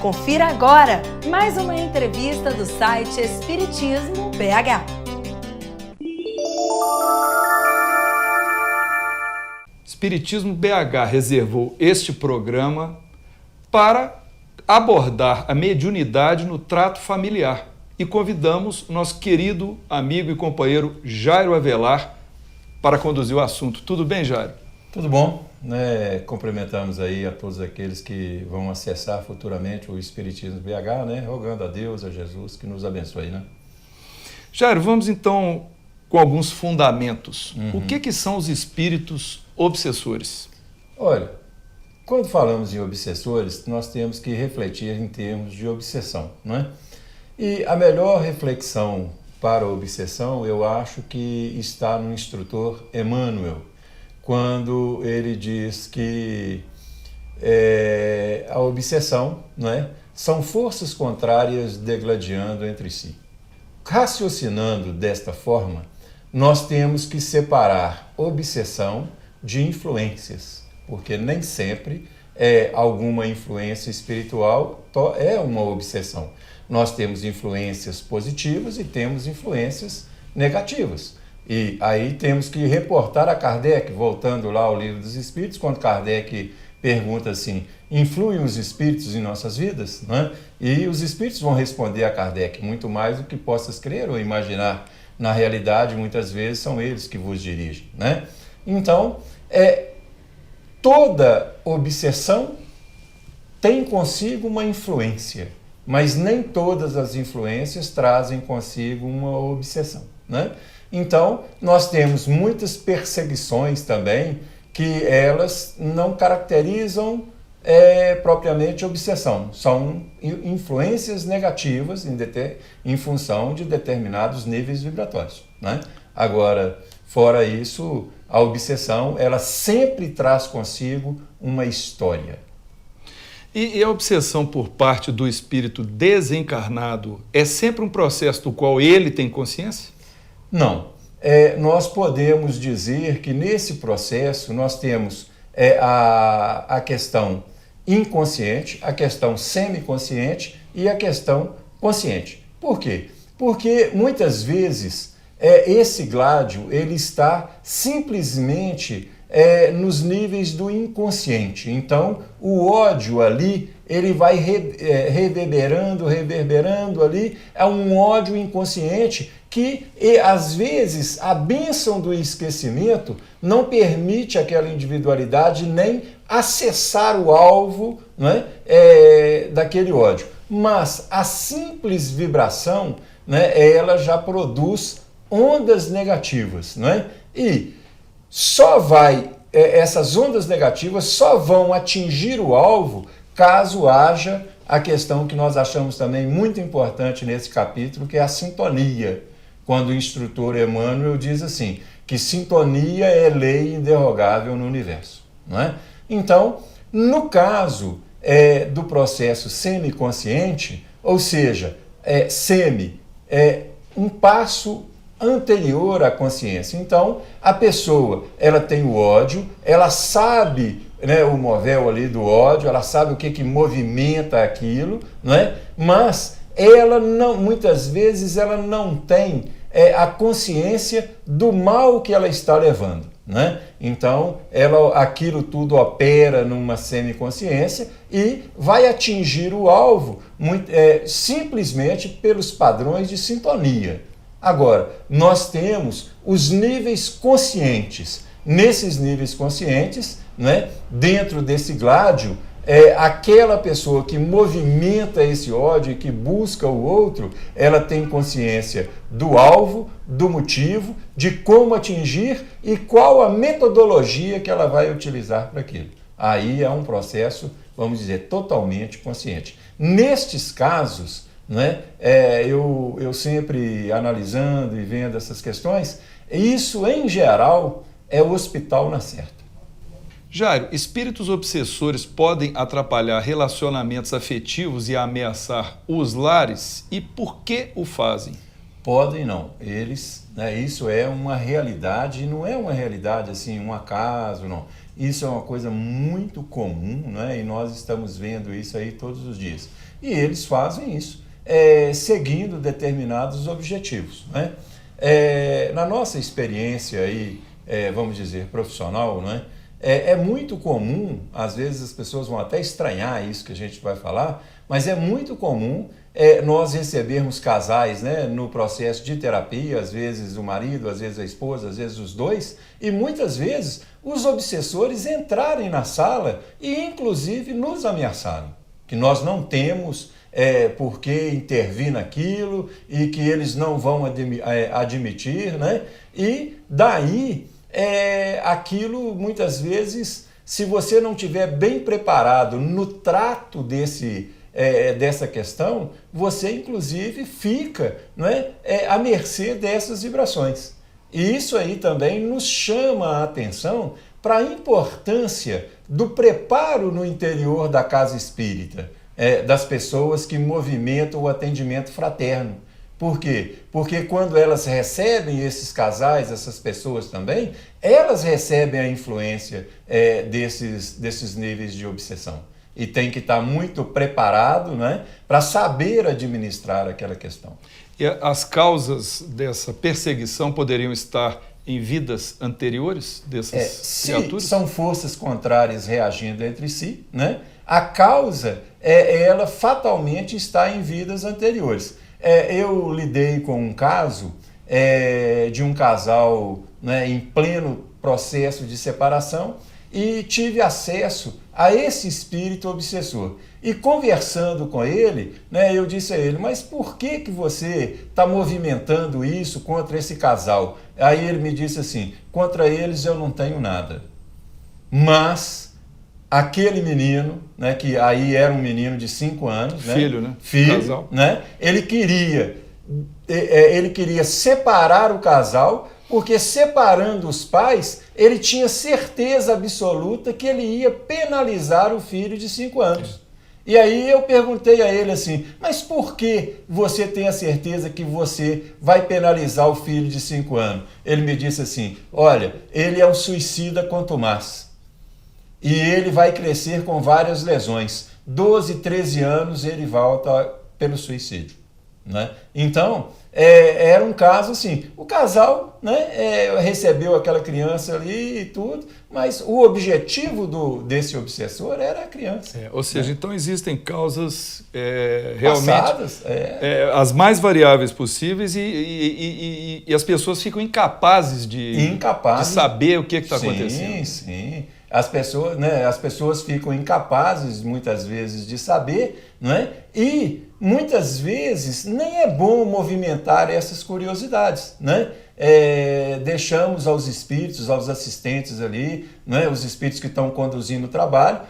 Confira agora mais uma entrevista do site Espiritismo BH. Espiritismo BH reservou este programa para abordar a mediunidade no trato familiar e convidamos o nosso querido amigo e companheiro Jairo Avelar para conduzir o assunto. Tudo bem, Jairo? Tudo bom, né? Cumprimentamos aí a todos aqueles que vão acessar futuramente o Espiritismo BH, né? Rogando a Deus, a Jesus, que nos abençoe, né? Jairo, vamos então com alguns fundamentos. O que são os espíritos obsessores? Olha, quando falamos em obsessores, nós temos que refletir em termos de obsessão, não é? E a melhor reflexão para a obsessão, eu acho que está no instrutor Emmanuel, quando ele diz que a obsessão, não é, são forças contrárias degladiando entre si. Raciocinando desta forma, nós temos que separar obsessão de influências, porque nem sempre alguma influência espiritual é uma obsessão. Nós temos influências positivas e temos influências negativas. E aí temos que reportar a Kardec, voltando lá ao Livro dos Espíritos, quando Kardec pergunta assim, influem os espíritos em nossas vidas? Né? E os espíritos vão responder a Kardec, muito mais do que possas crer ou imaginar. Na realidade, muitas vezes são eles que vos dirigem. Né? Então, toda obsessão tem consigo uma influência, mas nem todas as influências trazem consigo uma obsessão. Né? Então, nós temos muitas perseguições também que elas não caracterizam propriamente obsessão. São influências negativas em função de determinados níveis vibratórios. Né? Agora, fora isso, a obsessão ela sempre traz consigo uma história. E a obsessão por parte do espírito desencarnado é sempre um processo do qual ele tem consciência? Não. Nós podemos dizer que nesse processo nós temos a questão inconsciente, a questão semiconsciente e a questão consciente. Por quê? Porque muitas vezes esse gládio ele está simplesmente nos níveis do inconsciente. Então, o ódio ali, ele vai reverberando ali, é um ódio inconsciente que, às vezes, a bênção do esquecimento não permite àquela individualidade nem acessar o alvo, né, daquele ódio. Mas a simples vibração, né, ela já produz ondas negativas. Né? E essas ondas negativas só vão atingir o alvo caso haja a questão que nós achamos também muito importante nesse capítulo, que é a sintonia. Quando o instrutor Emmanuel diz assim, que sintonia é lei inderrogável no universo. Não é? Então, no caso do processo semiconsciente, ou seja, um passo anterior à consciência. Então, a pessoa, ela tem o ódio, ela sabe, né, o movel ali do ódio, ela sabe o que movimenta aquilo, né? Mas ela não, muitas vezes ela não tem a consciência do mal que ela está levando. Né? Então, aquilo tudo opera numa semiconsciência e vai atingir o alvo simplesmente pelos padrões de sintonia. Agora, nós temos os níveis conscientes. Nesses níveis conscientes, né, dentro desse gládio, aquela pessoa que movimenta esse ódio e que busca o outro, ela tem consciência do alvo, do motivo, de como atingir e qual a metodologia que ela vai utilizar para aquilo. Aí é um processo, vamos dizer, totalmente consciente. Nestes casos, né, eu sempre analisando e vendo essas questões, isso em geral é o hospital na certa. Jairo, espíritos obsessores podem atrapalhar relacionamentos afetivos e ameaçar os lares? E por que o fazem? Podem não. Eles, né, isso é uma realidade, e não é uma realidade assim, um acaso, não. Isso é uma coisa muito comum, né? E nós estamos vendo isso aí todos os dias. E eles fazem isso, seguindo determinados objetivos, né? Na nossa experiência aí, vamos dizer, profissional, né? É muito comum, às vezes as pessoas vão até estranhar isso que a gente vai falar, mas é muito comum nós recebermos casais, né, no processo de terapia, às vezes o marido, às vezes a esposa, às vezes os dois, e muitas vezes os obsessores entrarem na sala e inclusive nos ameaçarem, que nós não temos por que intervir naquilo e que eles não vão admitir, né? E daí aquilo muitas vezes, se você não estiver bem preparado no trato dessa questão, você inclusive fica, não é, à mercê dessas vibrações. E isso aí também nos chama a atenção para a importância do preparo no interior da casa espírita, das pessoas que movimentam o atendimento fraterno. Por quê? Porque quando elas recebem esses casais, essas pessoas também, elas recebem a influência desses níveis de obsessão. E tem que estar muito preparado, né, para saber administrar aquela questão. E as causas dessa perseguição poderiam estar em vidas anteriores dessas criaturas? Se são forças contrárias reagindo entre si, né, a causa ela fatalmente está em vidas anteriores. Eu lidei com um caso de um casal, né, em pleno processo de separação e tive acesso a esse espírito obsessor. E conversando com ele, né, eu disse a ele, mas por que você está movimentando isso contra esse casal? Aí ele me disse assim, contra eles eu não tenho nada. Mas aquele menino, né, que aí era um menino de 5 anos, filho, né? Filho, casal. Né? Ele queria separar o casal, porque separando os pais, ele tinha certeza absoluta que ele ia penalizar o filho de 5 anos. E aí eu perguntei a ele assim, mas por que você tem a certeza que você vai penalizar o filho de 5 anos? Ele me disse assim, olha, ele é um suicida contumaz. E ele vai crescer com várias lesões. 12, 13 anos ele volta pelo suicídio. Né? Então, era um caso assim, o casal, né, recebeu aquela criança ali e tudo, mas o objetivo desse obsessor era a criança. Ou seja, né? Então existem causas realmente passadas, as mais variáveis possíveis e as pessoas ficam incapazes de saber o que está acontecendo. Sim. As pessoas ficam incapazes, muitas vezes, de saber, não é? E, muitas vezes, nem é bom movimentar essas curiosidades, né? Deixamos aos espíritos, aos assistentes ali, né? Os espíritos que estão conduzindo o trabalho,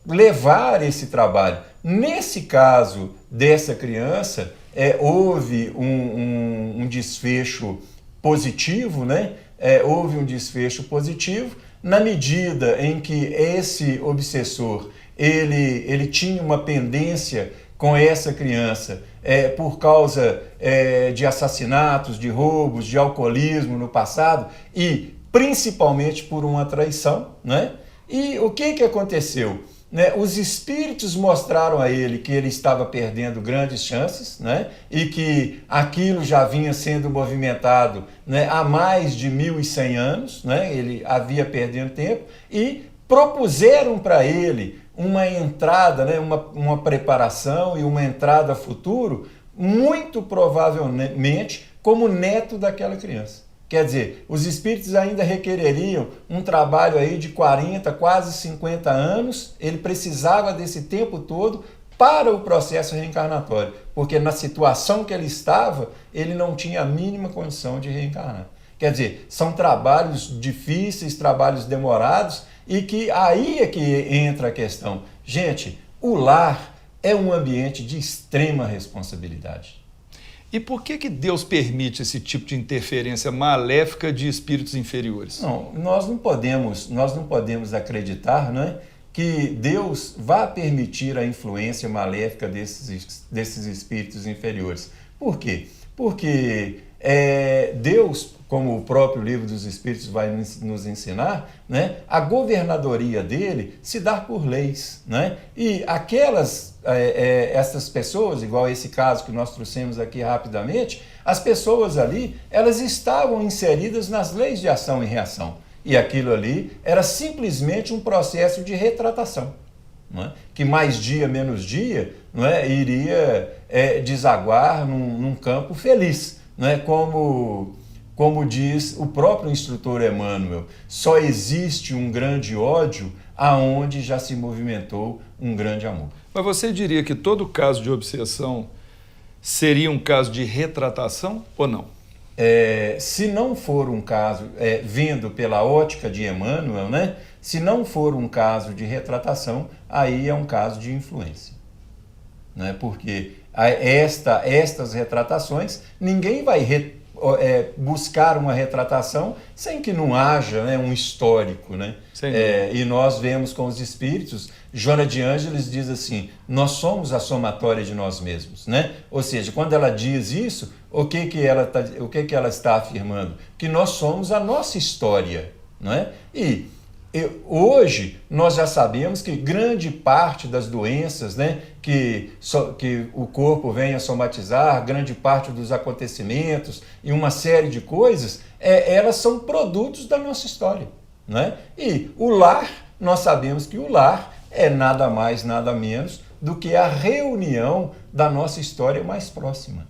levar esse trabalho. Nesse caso dessa criança, houve um desfecho positivo, né? Houve um desfecho positivo, na medida em que esse obsessor ele tinha uma pendência com essa criança por causa de assassinatos, de roubos, de alcoolismo no passado e principalmente por uma traição, né? E o que aconteceu? Né? Os espíritos mostraram a ele que ele estava perdendo grandes chances, né? E que aquilo já vinha sendo movimentado, né, há mais de 1.100 anos, né? Ele havia perdendo tempo e propuseram para ele uma entrada, né, uma preparação e uma entrada a futuro, muito provavelmente como neto daquela criança. Quer dizer, os espíritos ainda requereriam um trabalho aí de 40, quase 50 anos, ele precisava desse tempo todo para o processo reencarnatório, porque na situação que ele estava, ele não tinha a mínima condição de reencarnar. Quer dizer, são trabalhos difíceis, trabalhos demorados, e que aí é que entra a questão. Gente, o lar é um ambiente de extrema responsabilidade. E por que Deus permite esse tipo de interferência maléfica de espíritos inferiores? Não, nós não podemos acreditar, né, que Deus vá permitir a influência maléfica desses espíritos inferiores. Por quê? Porque Deus, como o próprio livro dos Espíritos vai nos ensinar, né, a governadoria dele se dá por leis, né? E essas pessoas, igual esse caso que nós trouxemos aqui rapidamente, as pessoas ali, elas estavam inseridas nas leis de ação e reação. E aquilo ali era simplesmente um processo de retratação, não é? Que mais dia, menos dia, não é? Iria desaguar num campo feliz, não é? Como diz o próprio instrutor Emmanuel, só existe um grande ódio aonde já se movimentou um grande amor. Mas você diria que todo caso de obsessão seria um caso de retratação ou não? Se não for um caso, vendo pela ótica de Emmanuel, né? Se não for um caso de retratação, aí é um caso de influência, né? Porque estas retratações, ninguém vai buscar uma retratação sem que não haja, né, um histórico, né? E nós vemos com os espíritos, Joana de Ângeles diz assim, nós somos a somatória de nós mesmos, né? Ou seja, quando ela diz isso, o que ela está afirmando? Que nós somos a nossa história, não é? E hoje nós já sabemos que grande parte das doenças, né, que o corpo vem a somatizar, grande parte dos acontecimentos e uma série de coisas, elas são produtos da nossa história, né? E o lar, nós sabemos que o lar é nada mais, nada menos do que a reunião da nossa história mais próxima.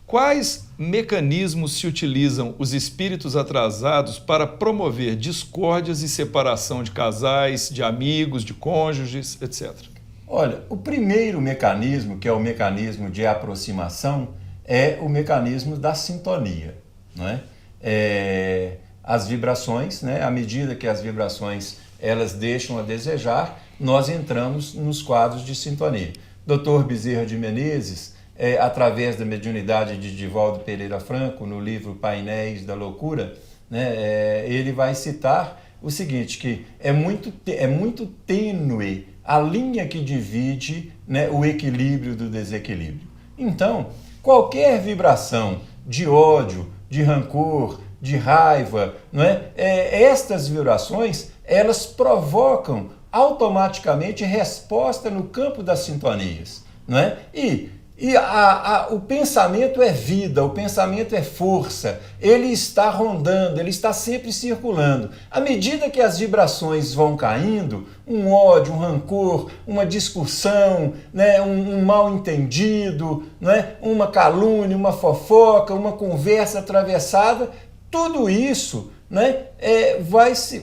Quais mecanismos se utilizam os espíritos atrasados para promover discórdias e separação de casais, de amigos, de cônjuges, etc.? Olha, o primeiro mecanismo, que é o mecanismo de aproximação, é o mecanismo da sintonia, não é? As vibrações, né? À medida que as vibrações elas deixam a desejar, nós entramos nos quadros de sintonia. Dr. Bezerra de Menezes, através da mediunidade de Divaldo Pereira Franco, no livro Painéis da Loucura, né, ele vai citar o seguinte, que é muito tênue a linha que divide, né, o equilíbrio do desequilíbrio. Então, qualquer vibração de ódio, de rancor, de raiva, não é? Estas vibrações, elas provocam automaticamente resposta no campo das sintonias, não é? E o pensamento é vida, o pensamento é força, ele está rondando, ele está sempre circulando. À medida que as vibrações vão caindo, um ódio, um rancor, uma discussão, né, um mal-entendido, né, uma calúnia, uma fofoca, uma conversa atravessada, tudo isso, né,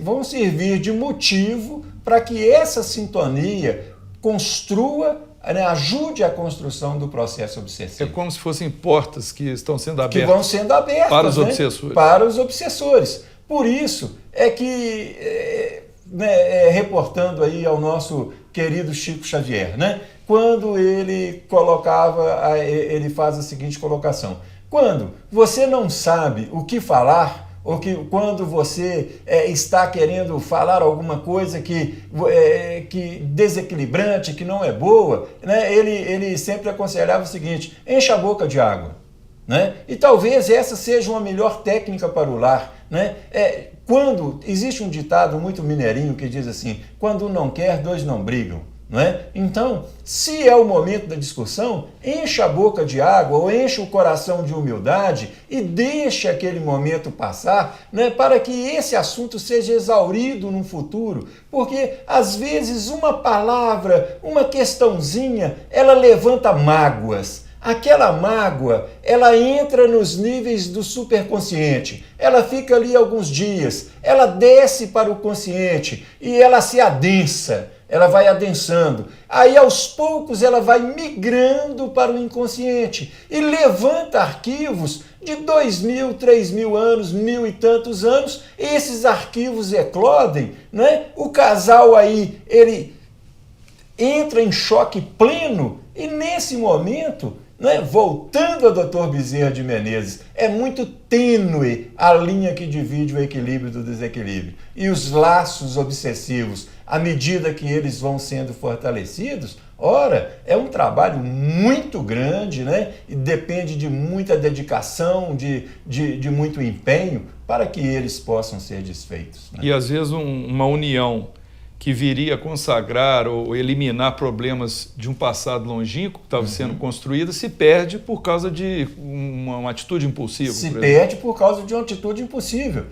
vão servir de motivo para que essa sintonia construa, né, ajude a construção do processo obsessivo. É como se fossem portas que estão sendo abertas. Que vão sendo abertas para os obsessores. Né? Para os obsessores. Por isso é que, reportando aí ao nosso querido Chico Xavier, né, quando ele ele faz a seguinte colocação. Quando você não sabe o que falar, ou que quando você está querendo falar alguma coisa que desequilibrante, que não é boa, né, ele sempre aconselhava o seguinte, encha a boca de água, né? E talvez essa seja uma melhor técnica para o lar, né? Quando existe um ditado muito mineirinho que diz assim, quando um não quer, dois não brigam. Não é? Então, se é o momento da discussão, encha a boca de água ou encha o coração de humildade e deixa aquele momento passar, né, para que esse assunto seja exaurido no futuro, porque às vezes uma palavra, uma questãozinha, ela levanta mágoas. Aquela mágoa, ela entra nos níveis do superconsciente, ela fica ali alguns dias, ela desce para o consciente e ela se adensa. Ela vai adensando. Aí, aos poucos, ela vai migrando para o inconsciente e levanta arquivos de 2.000, 3.000 anos, 1.000 e tantos anos. Esses arquivos eclodem, né? O casal aí, ele entra em choque pleno e, nesse momento, né, voltando ao Dr. Bezerra de Menezes, é muito tênue a linha que divide o equilíbrio do desequilíbrio. E os laços obsessivos, à medida que eles vão sendo fortalecidos, Ora, é um trabalho muito grande, né? E depende de muita dedicação, de muito empenho para que eles possam ser desfeitos, né? E às vezes uma união que viria a consagrar ou eliminar problemas de um passado longínquo que estava sendo construído se perde por causa de uma atitude impulsiva. Se perde por causa de uma atitude impulsiva.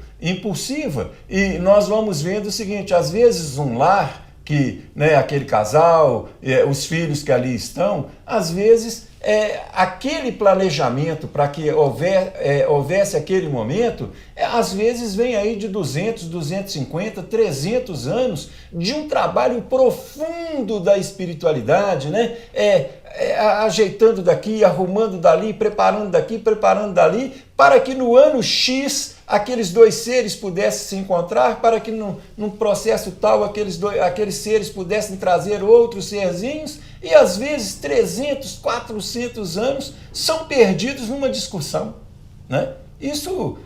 E nós vamos vendo o seguinte, às vezes um lar que, né, aquele casal, os filhos que ali estão, às vezes aquele planejamento para que houvesse aquele momento, às vezes vem aí de 200, 250, 300 anos de um trabalho profundo da espiritualidade, né? Ajeitando daqui, arrumando dali, preparando daqui, preparando dali, para que no ano X aqueles dois seres pudessem se encontrar, para que num processo tal aqueles seres pudessem trazer outros serzinhos, e às vezes 300, 400 anos são perdidos numa discussão, né? Isso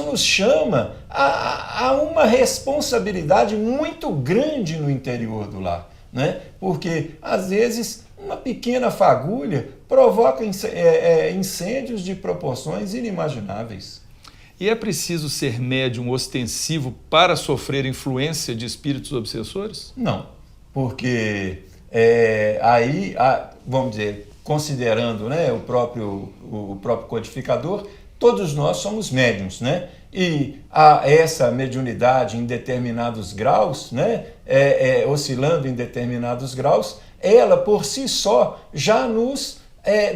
nos chama a uma responsabilidade muito grande no interior do lar, né? Porque às vezes uma pequena fagulha provoca incêndios de proporções inimagináveis. E é preciso ser médium ostensivo para sofrer influência de espíritos obsessores? Não, porque vamos dizer, considerando, né, o próprio codificador, todos nós somos médiuns, né? E essa mediunidade em determinados graus, né, oscilando em determinados graus, ela por si só já nos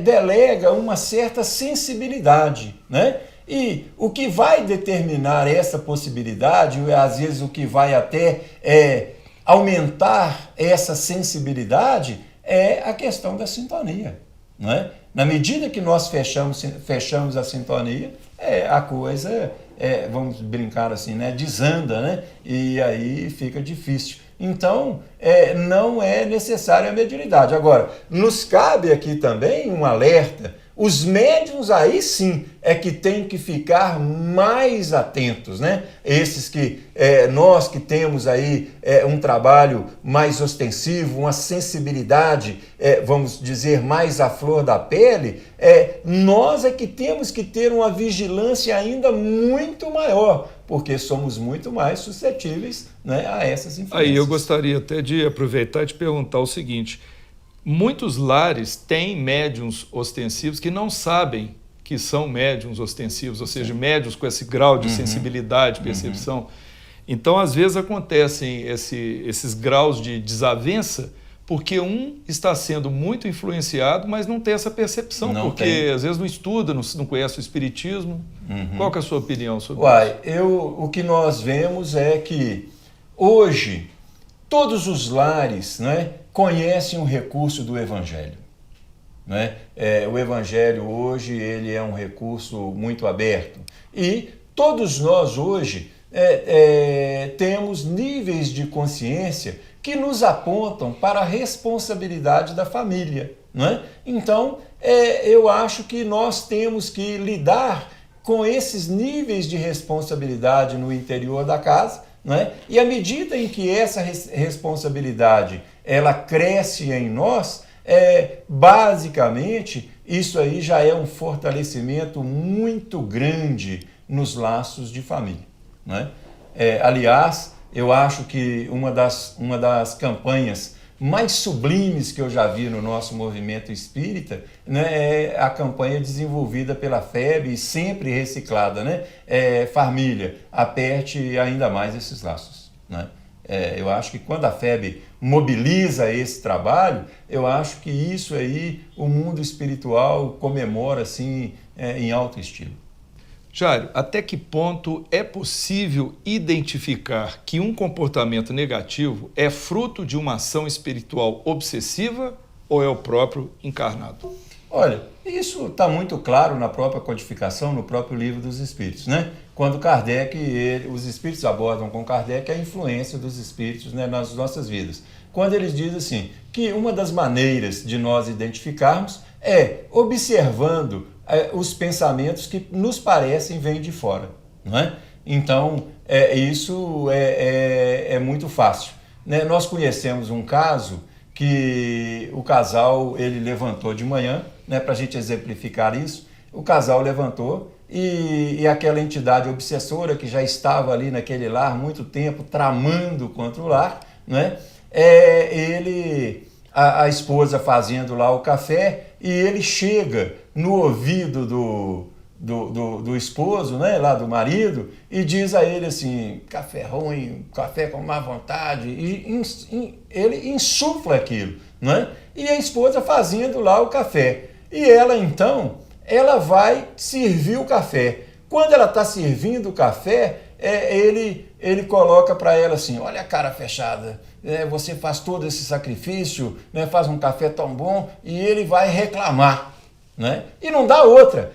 delega uma certa sensibilidade, né? E o que vai determinar essa possibilidade, às vezes o que vai até aumentar essa sensibilidade, é a questão da sintonia, não é? Na medida que nós fechamos a sintonia, a coisa, vamos brincar assim, né, desanda, né? E aí fica difícil. Então, não é necessária a mediunidade. Agora, nos cabe aqui também um alerta. Os médiuns aí sim é que tem que ficar mais atentos, né? Esses que nós que temos aí um trabalho mais ostensivo, uma sensibilidade, vamos dizer, mais à flor da pele, nós é que temos que ter uma vigilância ainda muito maior, porque somos muito mais suscetíveis, né, a essas influências. Aí eu gostaria até de aproveitar e te perguntar o seguinte: muitos lares têm médiuns ostensivos que não sabem que são médiuns ostensivos, ou seja, médiuns com esse grau de sensibilidade, percepção. Então, às vezes, acontecem esses graus de desavença porque um está sendo muito influenciado, mas não tem essa percepção, porque às vezes não estuda, não conhece o espiritismo. Qual que é a sua opinião sobre isso? O que nós vemos é que hoje todos os lares, né, conhecem o recurso do Evangelho, né? O Evangelho hoje ele é um recurso muito aberto e todos nós hoje temos níveis de consciência que nos apontam para a responsabilidade da família, né? Então, eu acho que nós temos que lidar com esses níveis de responsabilidade no interior da casa, né? E à medida em que essa responsabilidade ela cresce em nós, basicamente isso aí já é um fortalecimento muito grande nos laços de família, né? Aliás, eu acho que uma das campanhas mais sublimes que eu já vi no nosso movimento espírita, né, é a campanha desenvolvida pela FEB e sempre reciclada, né? Família, aperte ainda mais esses laços, né? Eu acho que quando a FEB mobiliza esse trabalho, eu acho que isso aí o mundo espiritual comemora assim, em alto estilo. Jário, até que ponto é possível identificar que um comportamento negativo é fruto de uma ação espiritual obsessiva ou é o próprio encarnado? Olha, isso está muito claro na própria codificação, no próprio Livro dos Espíritos, né? Quando Kardec, os Espíritos abordam com Kardec a influência dos Espíritos, né, nas nossas vidas. Quando eles dizem assim, que uma das maneiras de nós identificarmos é observando os pensamentos que nos parecem vêm de fora, não é? Então, isso é muito fácil, né? Nós conhecemos um caso que o casal ele levantou de manhã, né, para a gente exemplificar isso. O casal levantou e aquela entidade obsessora que já estava ali naquele lar há muito tempo tramando contra o lar, né, a esposa fazendo lá o café, e ele chega no ouvido do esposo, né, lá do marido, e diz a ele assim: café ruim, café com má vontade, e ele insufla aquilo, né? E a esposa fazendo lá o café. E ela então, ela vai servir o café. Quando ela está servindo o café, ele coloca para ela assim: olha a cara fechada, você faz todo esse sacrifício, né, faz um café tão bom, e ele vai reclamar. Né? E não dá outra.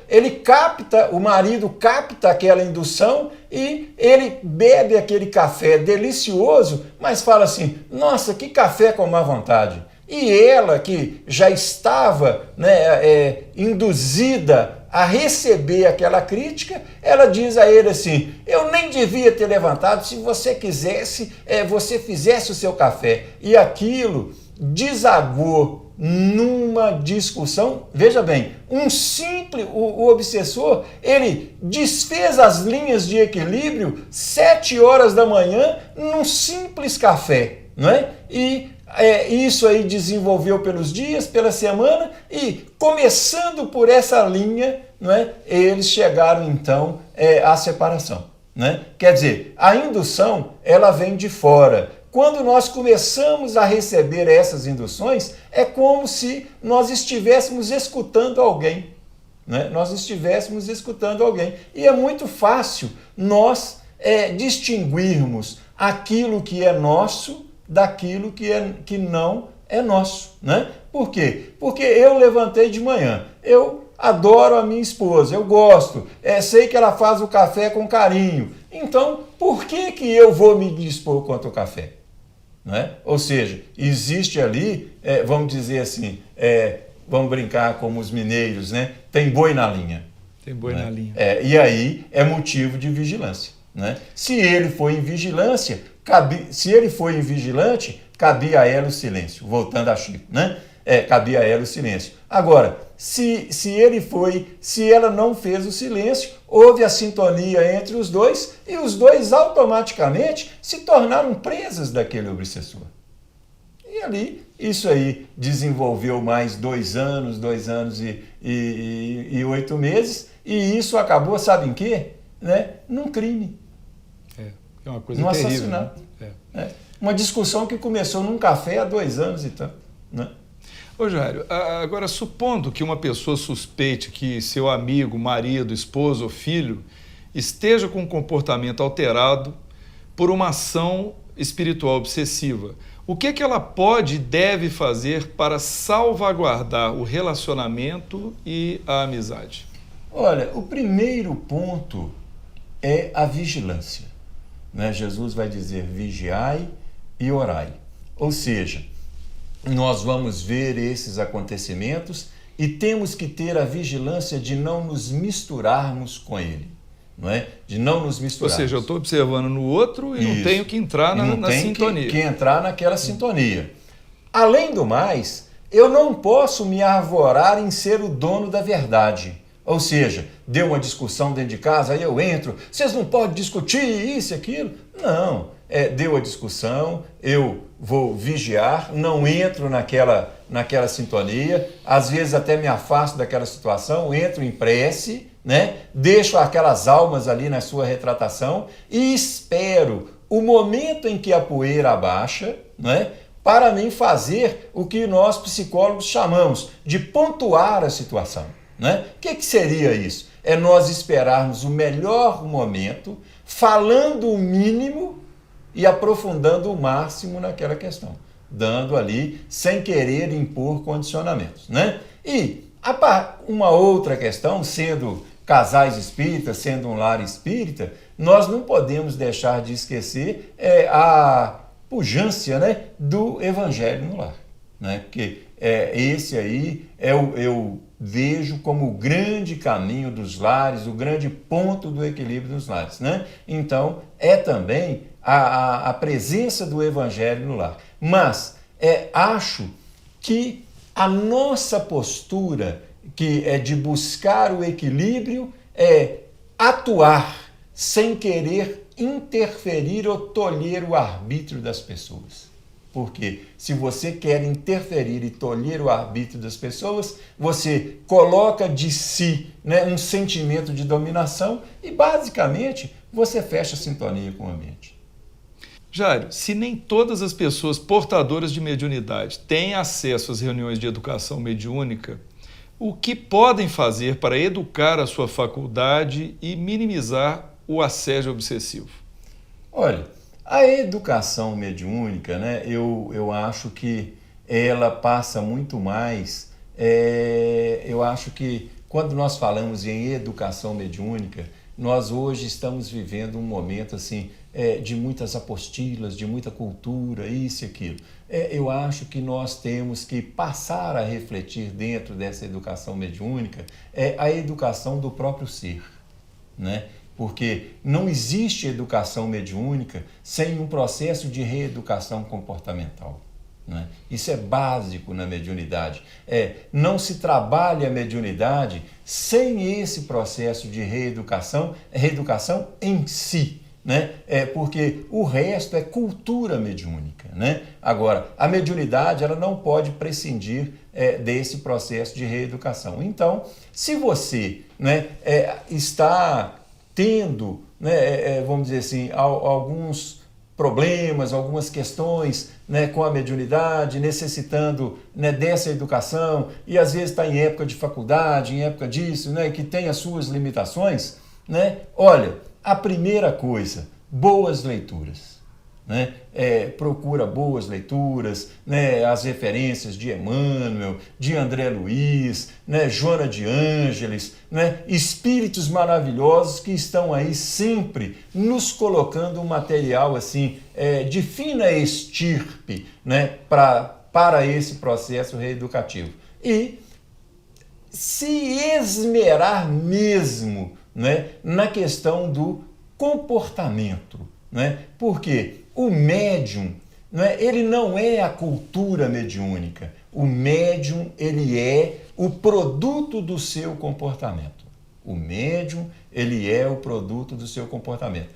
O marido capta aquela indução e ele bebe aquele café delicioso, mas fala assim: nossa, que café com má vontade. E ela, que já estava, né, induzida a receber aquela crítica, ela diz a ele assim: eu nem devia ter levantado, se você quisesse, você fizesse o seu café. E aquilo desagou numa discussão. Veja bem, o obsessor, ele desfez as linhas de equilíbrio 7 horas da manhã num simples café, não é? E isso aí desenvolveu pelos dias, pela semana, e começando por essa linha, não é? Eles chegaram então à separação, né? Quer dizer, a indução, ela vem de fora. Quando nós começamos a receber essas induções, é como se nós estivéssemos escutando alguém, né? Nós estivéssemos escutando alguém. E é muito fácil nós distinguirmos aquilo que é nosso daquilo que não é nosso, né? Por quê? Porque eu levantei de manhã, eu adoro a minha esposa, eu gosto, sei que ela faz o café com carinho, então por que eu vou me dispor contra o café? Né? Ou seja, existe ali, vamos dizer assim, vamos brincar como os mineiros, né? Tem boi na linha. Tem boi, né, na linha. E aí é motivo de vigilância, né? Se ele for em vigilância, cabia a ela o silêncio, voltando a Chico, né? Cabia a ela o silêncio. Agora, se ela não fez o silêncio, houve a sintonia entre os dois e os dois automaticamente se tornaram presas daquele obsessor. E ali, isso aí desenvolveu mais 2 anos e 8 meses, e isso acabou, sabe em quê? Né? Num crime. É uma coisa num terrível. Assassinato. Né? Uma discussão que começou num café há 2 anos e tanto, né? Ô Jairo, agora supondo que uma pessoa suspeite que seu amigo, marido, esposo ou filho esteja com um comportamento alterado por uma ação espiritual obsessiva, o que ela pode e deve fazer para salvaguardar o relacionamento e a amizade? Olha, o primeiro ponto é a vigilância, né? Jesus vai dizer: vigiai e orai. Ou seja, nós vamos ver esses acontecimentos e temos que ter a vigilância de não nos misturarmos com ele, não é? De não nos misturarmos. Ou seja, eu estou observando no outro e não tenho que entrar na sintonia. Que entrar naquela sintonia. Além do mais, eu não posso me arvorar em ser o dono da verdade. Ou seja, deu uma discussão dentro de casa, aí eu entro, vocês não podem discutir isso e aquilo. Não, deu a discussão, eu vou vigiar, não entro naquela sintonia, às vezes até me afasto daquela situação, entro em prece, né? Deixo aquelas almas ali na sua retratação e espero o momento em que a poeira abaixa, né? Para mim fazer o que nós psicólogos chamamos de pontuar a situação. Né? O que seria isso? É nós esperarmos o melhor momento, falando o mínimo e aprofundando o máximo naquela questão, dando ali sem querer impor condicionamentos, né? E uma outra questão, sendo casais espíritas, sendo um lar espírita, nós não podemos deixar de esquecer a pujança, né, do evangelho no lar, né? Porque esse aí eu vejo como o grande caminho dos lares, o grande ponto do equilíbrio dos lares, né? Então, também a presença do evangelho no lar. Mas acho que a nossa postura, que é de buscar o equilíbrio, é atuar sem querer interferir ou tolher o arbítrio das pessoas. Porque se você quer interferir e tolher o arbítrio das pessoas, você coloca de si, né, um sentimento de dominação e, basicamente, você fecha a sintonia com o ambiente. Jairo, se nem todas as pessoas portadoras de mediunidade têm acesso às reuniões de educação mediúnica, o que podem fazer para educar a sua faculdade e minimizar o assédio obsessivo? Olha, a educação mediúnica, né, eu acho que ela passa muito mais, eu acho que quando nós falamos em educação mediúnica, nós hoje estamos vivendo um momento assim, de muitas apostilas, de muita cultura, isso e aquilo. Eu acho que nós temos que passar a refletir dentro dessa educação mediúnica a educação do próprio ser, né? Porque não existe educação mediúnica sem um processo de reeducação comportamental, né? Isso é básico na mediunidade. Não se trabalha a mediunidade sem esse processo de reeducação em si, né? Porque o resto é cultura mediúnica, né? Agora, a mediunidade ela não pode prescindir desse processo de reeducação. Então, se você, né, está tendo, né, vamos dizer assim, alguns problemas, algumas questões, né, com a mediunidade, necessitando, né, dessa educação, e às vezes está em época de faculdade, em época disso, né, que tem as suas limitações, né? Olha, a primeira coisa, boas leituras, né? Procura boas leituras, né? As referências de Emmanuel, de André Luiz, né? Joana de Ângeles, né? Espíritos maravilhosos que estão aí sempre nos colocando um material assim, de fina estirpe, né? Para esse processo reeducativo. E se esmerar mesmo, né, na questão do comportamento, né? Porque o médium, né, ele não é a cultura mediúnica. O médium, ele é o produto do seu comportamento. O médium, ele é o produto do seu comportamento.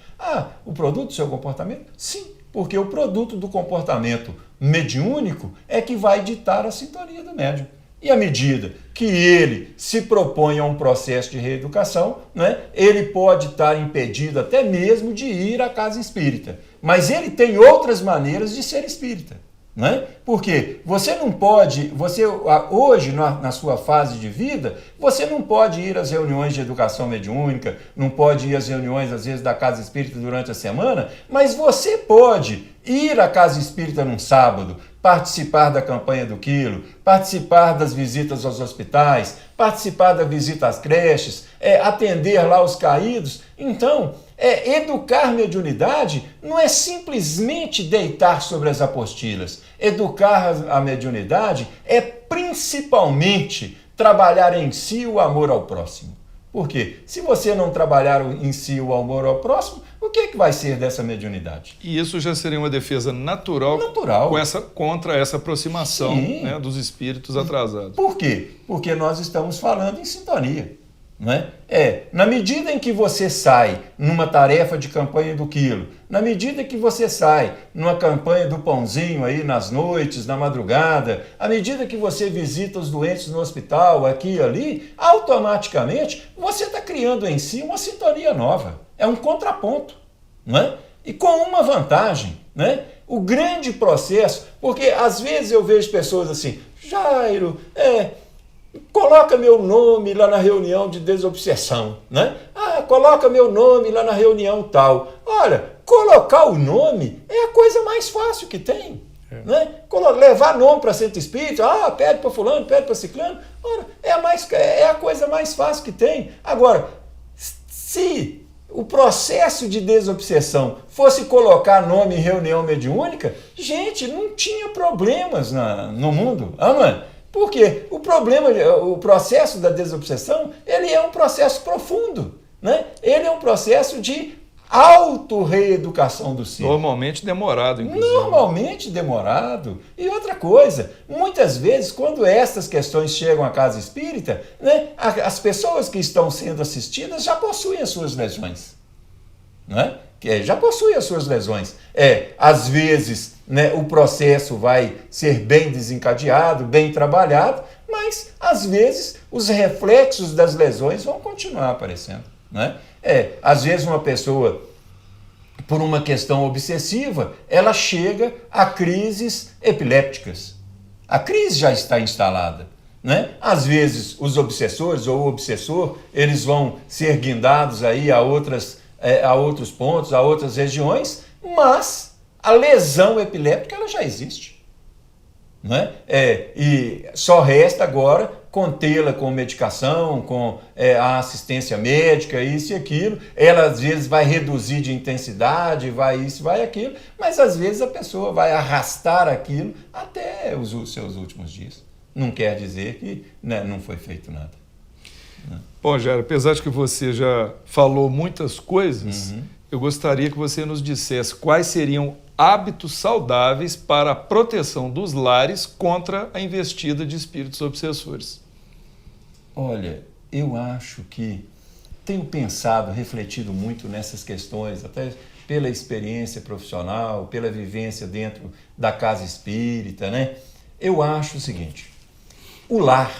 O produto do seu comportamento? Sim, porque o produto do comportamento mediúnico é que vai ditar a sintonia do médium. E à medida que ele se propõe a um processo de reeducação, né, ele pode estar impedido até mesmo de ir à casa espírita. Mas ele tem outras maneiras de ser espírita, né? Porque você não pode, hoje na sua fase de vida, você não pode ir às reuniões de educação mediúnica, não pode ir às reuniões às vezes da casa espírita durante a semana, mas você pode ir à casa espírita num sábado, participar da campanha do quilo, participar das visitas aos hospitais, participar da visita às creches, atender lá os caídos. Então, educar mediunidade não é simplesmente deitar sobre as apostilas. Educar a mediunidade é principalmente trabalhar em si o amor ao próximo. Porque se você não trabalhar em si o amor ao próximo, o que vai ser dessa mediunidade? E isso já seria uma defesa natural. Contra essa aproximação, né, dos espíritos atrasados. Por quê? Porque nós estamos falando em sintonia. Né? Na medida em que você sai numa tarefa de campanha do quilo, na medida que você sai numa campanha do pãozinho aí nas noites, na madrugada, à medida que você visita os doentes no hospital, aqui e ali, automaticamente você está criando em si uma sintonia nova. É um contraponto, né? E com uma vantagem, né? O grande processo, porque às vezes eu vejo pessoas assim, Jairo, coloca meu nome lá na reunião de desobsessão, né? Coloca meu nome lá na reunião tal. Olha, colocar o nome é a coisa mais fácil que tem. Né? Levar nome para centro espírita, pede para fulano, pede para ciclano, ora, é a coisa mais fácil que tem. Agora, se o processo de desobsessão fosse colocar nome em reunião mediúnica, gente, não tinha problemas no mundo, não é? Porque o processo da desobsessão, ele é um processo profundo, né? Ele é um processo de autorreeducação do ser. Normalmente demorado, inclusive. Normalmente demorado. E outra coisa, muitas vezes, quando essas questões chegam à casa espírita, né, as pessoas que estão sendo assistidas já possuem as suas lesões. Né? Já possuem as suas lesões. Às vezes, né, o processo vai ser bem desencadeado, bem trabalhado, mas às vezes os reflexos das lesões vão continuar aparecendo. Né? Às vezes uma pessoa, por uma questão obsessiva, ela chega a crises epilépticas. A crise já está instalada. Né? Às vezes os obsessores ou o obsessor, eles vão ser guindados aí a outros pontos, a outras regiões, mas a lesão epiléptica ela já existe. Né? E só resta agora contê-la com medicação, com a assistência médica, isso e aquilo. Ela às vezes vai reduzir de intensidade, vai isso, vai aquilo, mas às vezes a pessoa vai arrastar aquilo até os seus últimos dias. Não quer dizer que, né, não foi feito nada. Bom, Jairo, apesar de que você já falou muitas coisas, eu gostaria que você nos dissesse quais seriam hábitos saudáveis para a proteção dos lares contra a investida de espíritos obsessores. Olha, eu acho que tenho pensado, refletido muito nessas questões, até pela experiência profissional, pela vivência dentro da casa espírita, né? Eu acho o seguinte, o lar,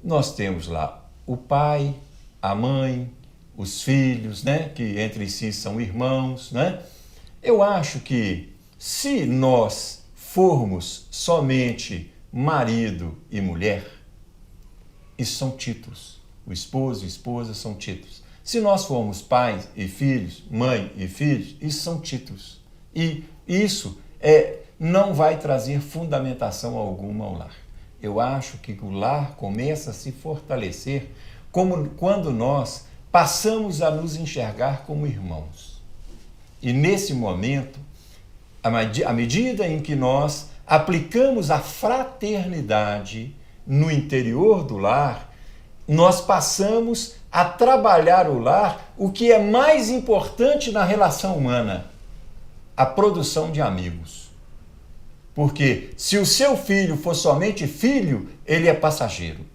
nós temos lá o pai, a mãe, os filhos, né, que entre si são irmãos, né? Eu acho que se nós formos somente marido e mulher, isso são títulos. O esposo e esposa são títulos. Se nós formos pais e filhos, mãe e filhos, isso são títulos. E isso não vai trazer fundamentação alguma ao lar. Eu acho que o lar começa a se fortalecer quando nós passamos a nos enxergar como irmãos. E nesse momento, à medida em que nós aplicamos a fraternidade no interior do lar, nós passamos a trabalhar o lar, o que é mais importante na relação humana, a produção de amigos. Porque se o seu filho for somente filho, ele é passageiro.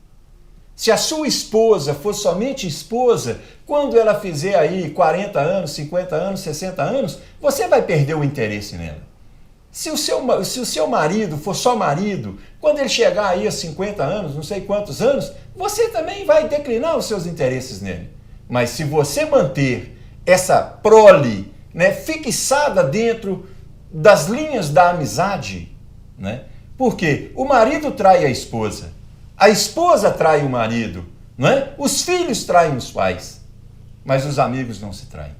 Se a sua esposa for somente esposa, quando ela fizer aí 40 anos, 50 anos, 60 anos, você vai perder o interesse nela. Se o seu marido for só marido, quando ele chegar aí a 50 anos, não sei quantos anos, você também vai declinar os seus interesses nele. Mas se você manter essa prole, né, fixada dentro das linhas da amizade, né, porque o marido trai a esposa trai o marido, não é? Os filhos traem os pais, mas os amigos não se traem.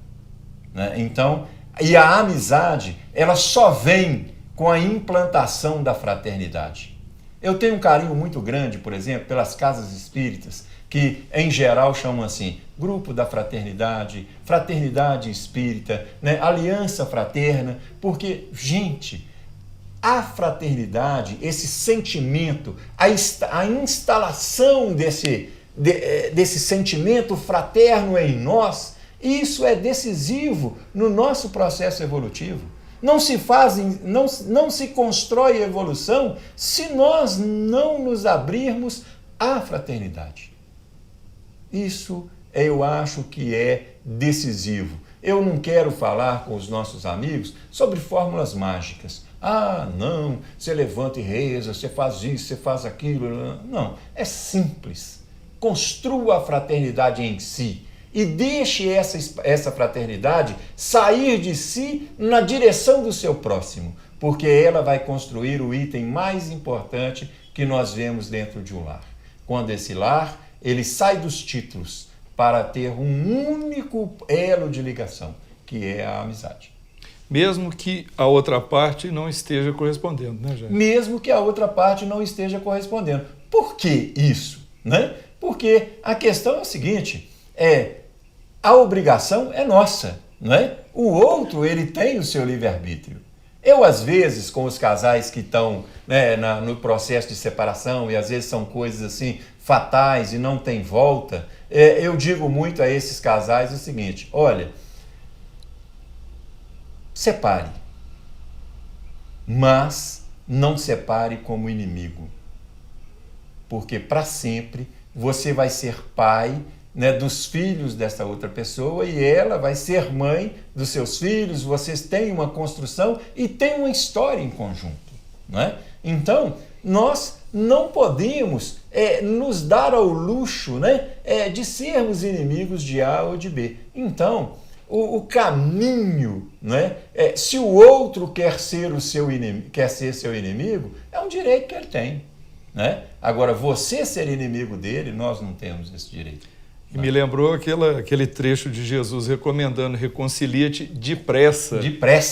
Né? Então, e a amizade, ela só vem com a implantação da fraternidade. Eu tenho um carinho muito grande, por exemplo, pelas casas espíritas, que em geral chamam assim, grupo da fraternidade, fraternidade espírita, né? Aliança fraterna, porque, gente, a fraternidade, esse sentimento, a instalação desse sentimento fraterno em nós, isso é decisivo no nosso processo evolutivo. Não se constrói evolução se nós não nos abrirmos à fraternidade. Isso eu acho que é decisivo. Eu não quero falar com os nossos amigos sobre fórmulas mágicas. Ah, não, você levanta e reza, você faz isso, você faz aquilo. Não, é simples. Construa a fraternidade em si e deixe essa fraternidade sair de si na direção do seu próximo, porque ela vai construir o item mais importante que nós vemos dentro de um lar. Quando esse lar, ele sai dos títulos para ter um único elo de ligação, que é a amizade. Mesmo que a outra parte não esteja correspondendo, né, Jair? Mesmo que a outra parte não esteja correspondendo. Por que isso? Né? Porque a questão é o seguinte, a obrigação é nossa, né? O outro, ele tem o seu livre-arbítrio. Eu, às vezes, com os casais que estão, né, no processo de separação, e às vezes são coisas assim fatais e não tem volta, eu digo muito a esses casais o seguinte: olha, separe, mas não separe como inimigo, porque para sempre você vai ser pai, né, dos filhos dessa outra pessoa, e ela vai ser mãe dos seus filhos. Vocês têm uma construção e têm uma história em conjunto, não é? Então, nós não podemos nos dar ao luxo, né, de sermos inimigos de A ou de B. Então, o caminho, né, se o outro quer ser seu inimigo, é um direito que ele tem, né? Agora, você ser inimigo dele, nós não temos esse direito. E me lembrou aquele trecho de Jesus recomendando: reconcilia-te depressa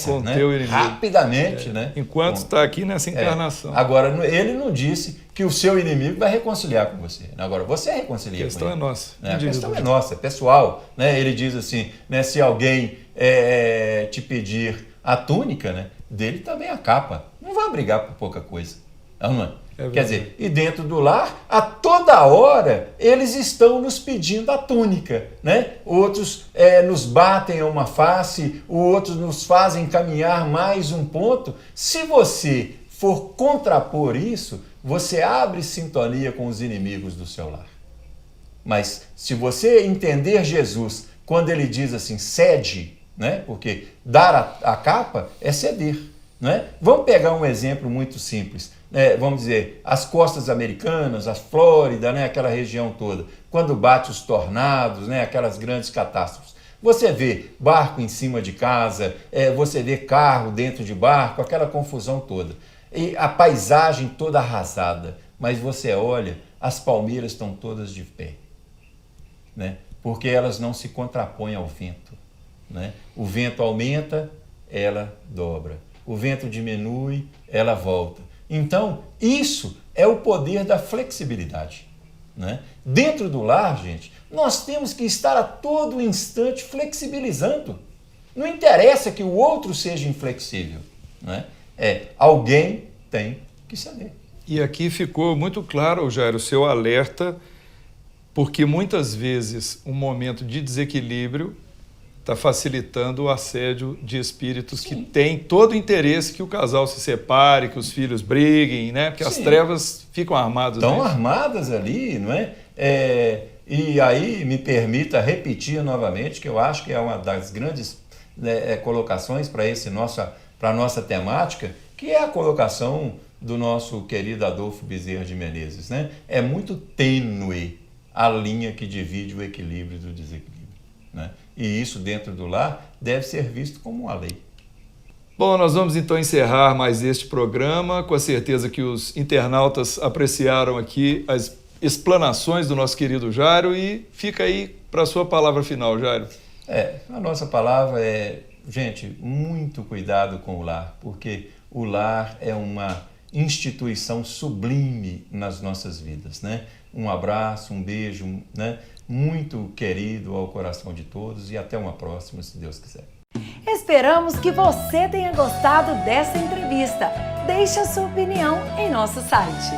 com né? teu inimigo. Rapidamente, né? Enquanto está aqui nessa encarnação. Agora, ele não disse que o seu inimigo vai reconciliar com você. Agora, você reconcilia com ele. A questão é nossa. Né? A questão é nossa, é pessoal. Né? Ele diz assim, né, se alguém te pedir a túnica, né, dele também a capa. Não vai brigar por pouca coisa. Não é? Quer dizer, e dentro do lar, a toda hora, eles estão nos pedindo a túnica, né? Outros nos batem a uma face, outros nos fazem caminhar mais um ponto. Se você for contrapor isso, você abre sintonia com os inimigos do seu lar. Mas se você entender Jesus, quando ele diz assim, cede, né? Porque dar a capa é ceder, né? Vamos pegar um exemplo muito simples. Vamos dizer, as costas americanas, a Flórida, né, aquela região toda, quando bate os tornados, né, aquelas grandes catástrofes. Você vê barco em cima de casa, você vê carro dentro de barco, aquela confusão toda. E a paisagem toda arrasada, mas você olha, as palmeiras estão todas de pé, né, porque elas não se contrapõem ao vento, né? O vento aumenta, ela dobra. O vento diminui, ela volta. Então, isso é o poder da flexibilidade, né? Dentro do lar, gente, nós temos que estar a todo instante flexibilizando. Não interessa que o outro seja inflexível, né? Alguém tem que ceder. E aqui ficou muito claro, Jairo, o seu alerta, porque muitas vezes um momento de desequilíbrio está facilitando o assédio de espíritos. Sim. Que têm todo o interesse que o casal se separe, que os filhos briguem, né? Porque Sim. As trevas ficam armadas. Estão armadas ali, não é? E aí me permita repetir novamente, que eu acho que é uma das grandes colocações para a nossa temática, que é a colocação do nosso querido Adolfo Bezerra de Menezes, né? É muito tênue a linha que divide o equilíbrio do desequilíbrio, né? E isso dentro do lar deve ser visto como uma lei. Bom, nós vamos então encerrar mais este programa, com a certeza que os internautas apreciaram aqui as explanações do nosso querido Jairo, e fica aí para a sua palavra final, Jairo. A nossa palavra gente, muito cuidado com o lar, porque o lar é uma instituição sublime nas nossas vidas, né? Um abraço, um beijo, né? Muito querido ao coração de todos, e até uma próxima, se Deus quiser. Esperamos que você tenha gostado dessa entrevista. Deixe a sua opinião em nosso site.